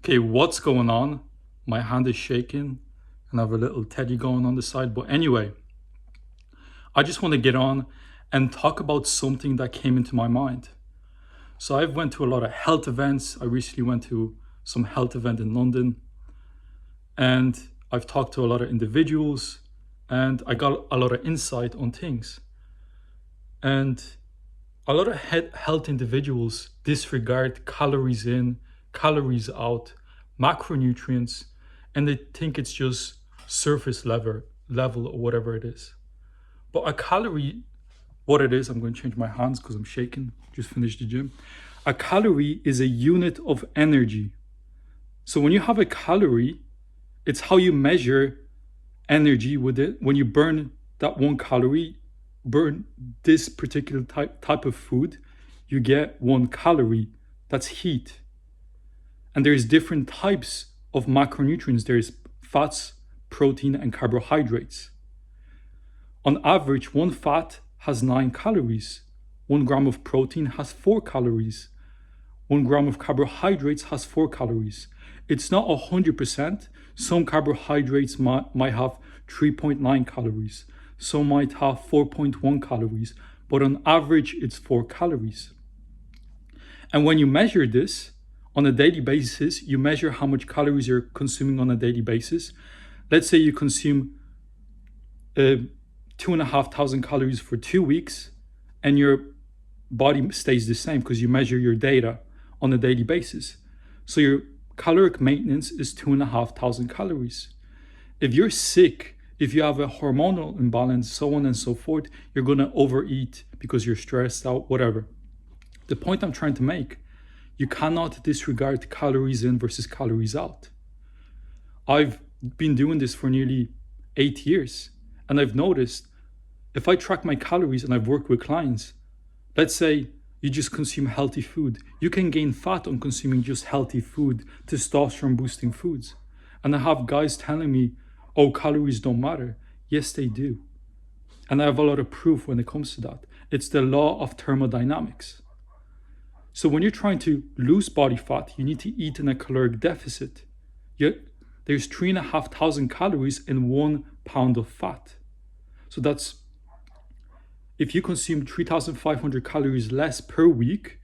Okay, what's going on? My hand is shaking and I have a little teddy going on the side. But anyway, I just want to get on and talk about something that came into my mind. So I've went to a lot of health events. I recently went to some health event in London and I've talked to a lot of individuals and I got a lot of insight on things. And a lot of health individuals disregard calories in, calories out, macronutrients, and they think it's just surface level or whatever it is. But a calorie, what it is, I'm going to change my hands because I'm shaking, just finished the gym. A calorie is a unit of energy. So when you have a calorie, it's how you measure energy with it. When you burn that 1 calorie, burn this particular type of food, you get 1 calorie. That's heat. And there's different types of macronutrients. There's fats, protein, and carbohydrates. On average, one fat has 9 calories. 1 gram of protein has 4 calories. 1 gram of carbohydrates has 4 calories. It's not 100%. Some carbohydrates might have 3.9 calories. Some might have 4.1 calories, but on average, it's 4 calories. And when you measure this on a daily basis, you measure how much calories you're consuming on a daily basis. Let's say you consume 2,500 calories for 2 weeks, and your body stays the same because you measure your data on a daily basis. So your caloric maintenance is 2,500 calories. If you're sick, if you have a hormonal imbalance, so on and so forth, you're going to overeat because you're stressed out, whatever. The point I'm trying to make, you cannot disregard calories in versus calories out. I've been doing this for nearly 8 years, and I've noticed if I track my calories and I've worked with clients, let's say you just consume healthy food, you can gain fat on consuming just healthy food, testosterone boosting foods. And I have guys telling me, oh, calories don't matter. Yes, they do. And I have a lot of proof when it comes to that. It's the law of thermodynamics. So when you're trying to lose body fat, you need to eat in a caloric deficit. There's 3,500 calories in 1 pound of fat. So that's, if you consume 3,500 calories less per week,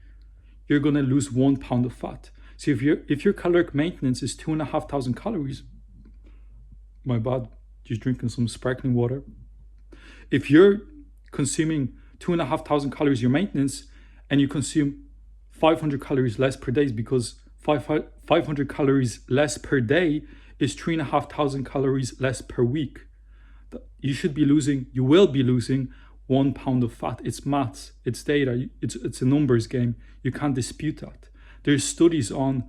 you're going to lose 1 pound of fat. So if your caloric maintenance is 2,500 calories, my bad, just drinking some sparkling water. If you're consuming 2,500 calories your maintenance and you consume 500 calories less per day, because 500 calories less per day is 3,500 calories less per week. You will be losing 1 pound of fat. It's maths, it's data, it's a numbers game. You can't dispute that. There's studies on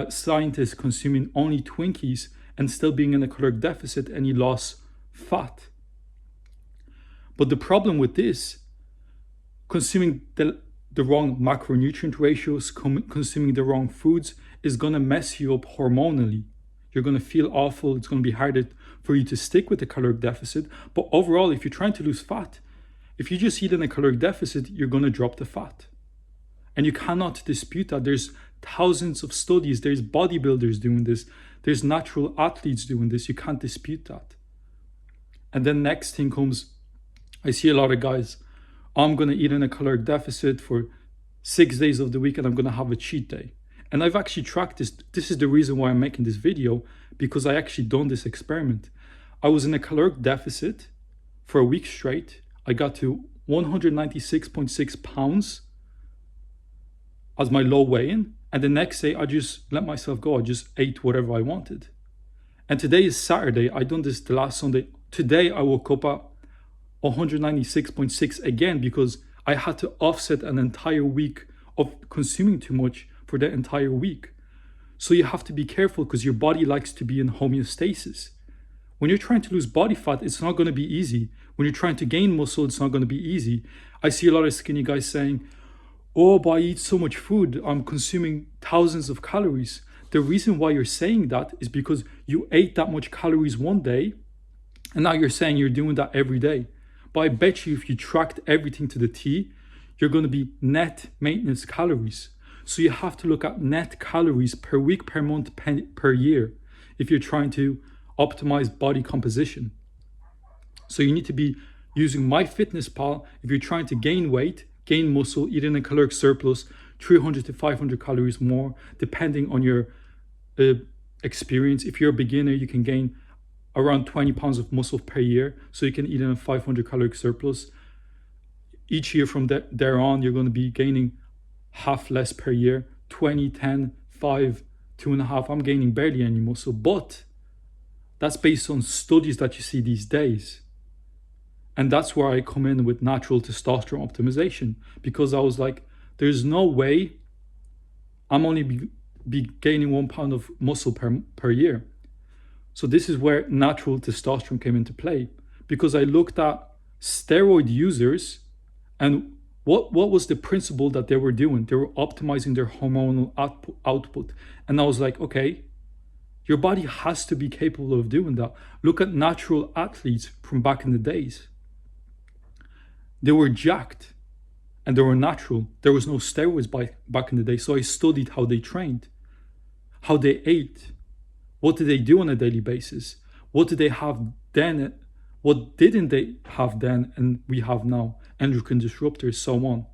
scientists consuming only Twinkies and still being in a caloric deficit, and he lost fat. But the problem with this, consuming the wrong macronutrient ratios, consuming the wrong foods, is going to mess you up hormonally. You're going to feel awful. It's going to be harder for you to stick with the caloric deficit. But overall, if you're trying to lose fat, if you just eat in a caloric deficit, you're going to drop the fat. And you cannot dispute that. There's thousands of studies. There's bodybuilders doing this. There's natural athletes doing this. You can't dispute that. And then next thing comes, I see a lot of guys, I'm going to eat in a caloric deficit for 6 days of the week and I'm going to have a cheat day. And I've actually tracked this. This is the reason why I'm making this video, because I actually done this experiment. I was in a caloric deficit for a week straight. I got to 196.6 pounds as my low weigh-in. And the next day, I just let myself go. I just ate whatever I wanted. And today is Saturday. I done this the last Sunday. Today, I woke up at 196.6 again because I had to offset an entire week of consuming too much for the entire week. So you have to be careful because your body likes to be in homeostasis. When you're trying to lose body fat, it's not going to be easy. When you're trying to gain muscle, it's not going to be easy. I see a lot of skinny guys saying, oh, but I eat so much food, I'm consuming thousands of calories. The reason why you're saying that is because you ate that much calories one day, and now you're saying you're doing that every day. But I bet you if you tracked everything to the T, you're going to be net maintenance calories. So you have to look at net calories per week, per month, per year if you're trying to optimize body composition. So you need to be using MyFitnessPal if you're trying to gain weight, gain muscle, eat in a caloric surplus, 300 to 500 calories more, depending on your experience. If you're a beginner, you can gain around 20 pounds of muscle per year, so you can eat in a 500 caloric surplus. Each year from there on, you're going to be gaining half less per year, 20, 10, 5, 2.5. I'm gaining barely any muscle, but that's based on studies that you see these days. And that's where I come in with natural testosterone optimization, because I was like, there's no way I'm only be gaining 1 pound of muscle per year. So this is where natural testosterone came into play, because I looked at steroid users and what was the principle that they were doing? They were optimizing their hormonal output. And I was like, okay, your body has to be capable of doing that. Look at natural athletes from back in the days. They were jacked and they were natural. There was no steroids back in the day. So I studied how they trained, how they ate, what did they do on a daily basis, what did they have then, what didn't they have then and we have now, endocrine disruptors, so on.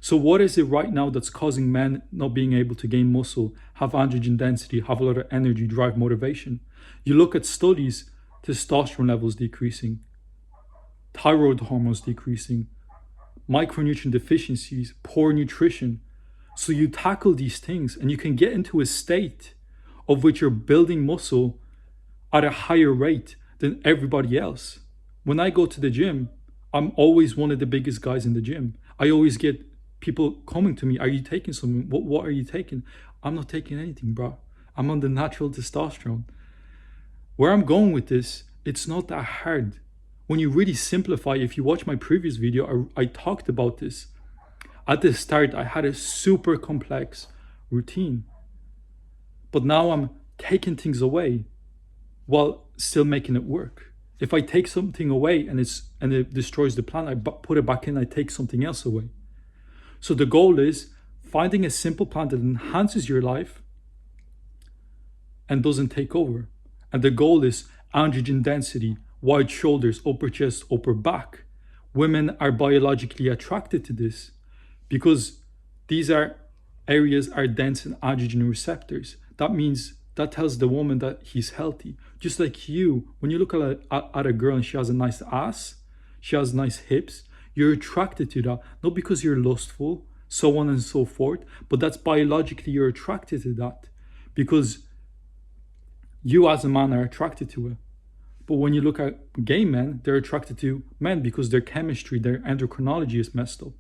So what is it right now that's causing men not being able to gain muscle, have androgen density, have a lot of energy, drive, motivation? You look at studies, testosterone levels decreasing, thyroid hormones decreasing, micronutrient deficiencies, poor nutrition. So you tackle these things and you can get into a state of which you're building muscle at a higher rate than everybody else. When I go to the gym, I'm always one of the biggest guys in the gym. I always get people coming to me, are you taking something? What are you taking? I'm not taking anything, bro. I'm on the natural testosterone. Where I'm going with this, it's not that hard. When you really simplify, if you watch my previous video, I talked about this. At the start, I had a super complex routine. But now I'm taking things away while still making it work. If I take something away and it destroys the plan, I put it back in, I take something else away. So the goal is finding a simple plan that enhances your life and doesn't take over. And the goal is androgen density, wide shoulders, upper chest, upper back. Women are biologically attracted to this because these areas are dense in androgen receptors. That means that tells the woman that he's healthy. Just like you, when you look at a girl and she has a nice ass, she has nice hips, you're attracted to that, not because you're lustful, so on and so forth, but that's biologically you're attracted to that because you as a man are attracted to it. But when you look at gay men, they're attracted to men because their chemistry, their endocrinology is messed up.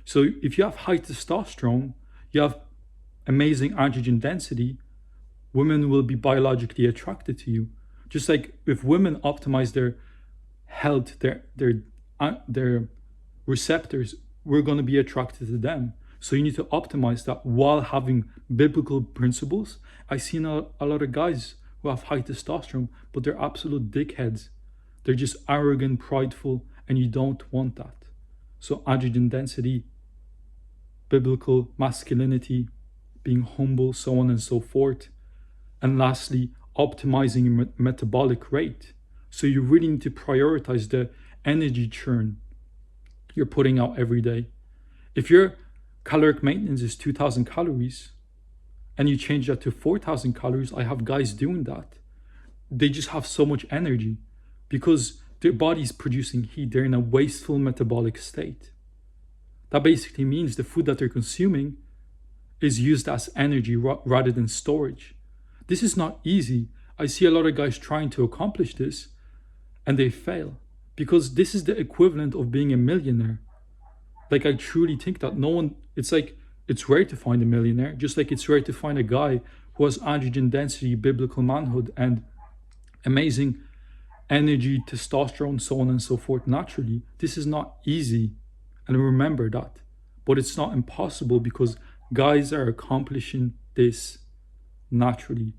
So if you have high testosterone, you have amazing androgen density, women will be biologically attracted to you. Just like if women optimize their health, their receptors, we're going to be attracted to them. So you need to optimize that while having biblical principles. I've seen a lot of guys who have high testosterone, but they're absolute dickheads. They're just arrogant, prideful, and you don't want that. So androgen density, biblical masculinity, being humble, so on and so forth. And lastly, optimizing your metabolic rate. So you really need to prioritize the energy churn you're putting out every day. If your caloric maintenance is 2,000 calories and you change that to 4,000 calories, I have guys doing that. They just have so much energy because their body's producing heat. They're in a wasteful metabolic state. That basically means the food that they're consuming is used as energy rather than storage. This is not easy. I see a lot of guys trying to accomplish this and they fail because this is the equivalent of being a millionaire. Like I truly think that it's rare to find a millionaire, just like it's rare to find a guy who has androgen density, biblical manhood, and amazing energy, testosterone, so on and so forth naturally. This is not easy, and remember that. But it's not impossible because guys are accomplishing this naturally.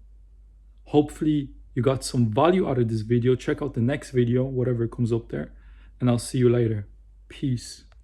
Hopefully you got some value out of this video. Check out the next video, whatever comes up there, and I'll see you later. Peace.